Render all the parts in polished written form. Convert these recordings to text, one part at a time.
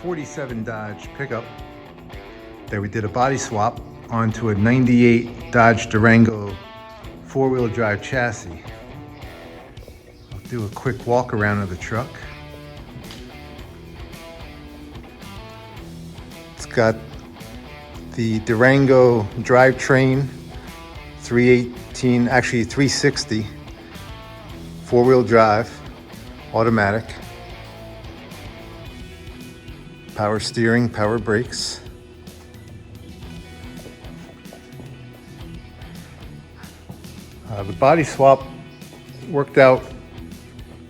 47 Dodge pickup that we did a body swap onto a 98 Dodge Durango four-wheel drive chassis. I'll do a quick walk around of the truck. It's got the Durango drivetrain, 318, actually 360, four-wheel drive, automatic, power steering, power brakes. The body swap worked out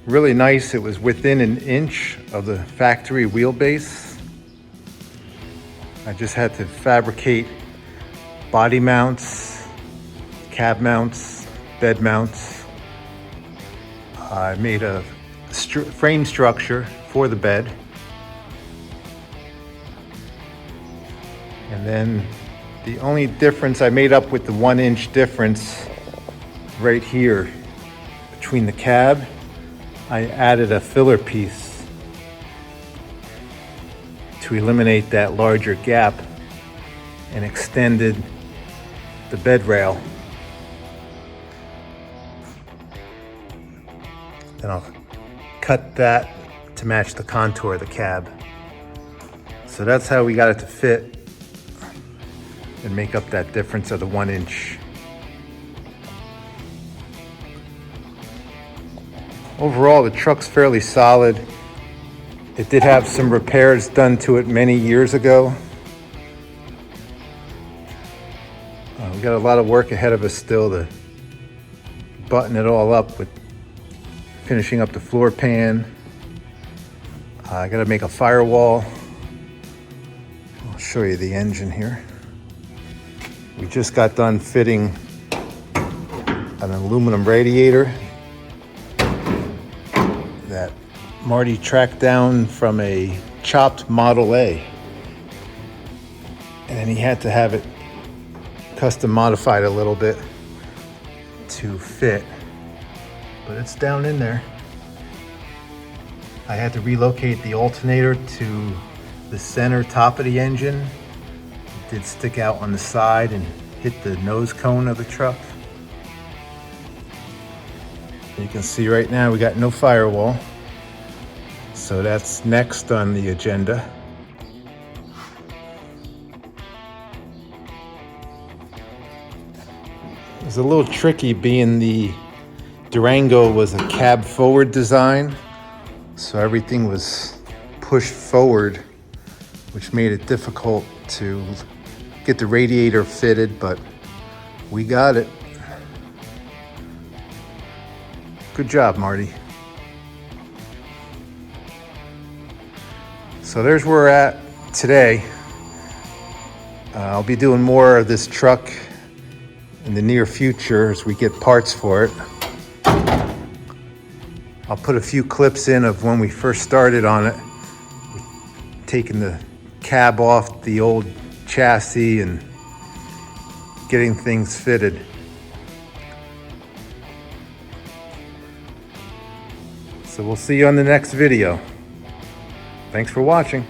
really nice. It was within an inch of the factory wheelbase. I just had to fabricate body mounts, cab mounts, bed mounts. I made a frame structure for the bed. And then the only difference I made up with the 1 inch difference right here between the cab, I added a filler piece to eliminate that larger gap and extended the bed rail. Then I'll cut that to match the contour of the cab. So that's how we got it to fit and make up that difference of the 1 inch. Overall, the truck's fairly solid. It did have some repairs done to it many years ago. We got a lot of work ahead of us still to button it all up with finishing up the floor pan. I gotta make a firewall. I'll show you the engine here. We just got done fitting an aluminum radiator that Marty tracked down from a chopped Model A. And then he had to have it custom modified a little bit to fit, but it's down in there. I had to relocate the alternator to the center top of the engine. It did stick out on the side and hit the nose cone of the truck. You can see right now we got no firewall, so that's next on the agenda. It was a little tricky being the Durango was a cab forward design, so everything was pushed forward, which made it difficult to get the radiator fitted, but we got it. Good job, Marty. So there's where we're at today. I'll be doing more of this truck in the near future as we get parts for it. I'll put a few clips in of when we first started on it, taking the cab off the old chassis and getting things fitted. So we'll see you on the next video. Thanks for watching.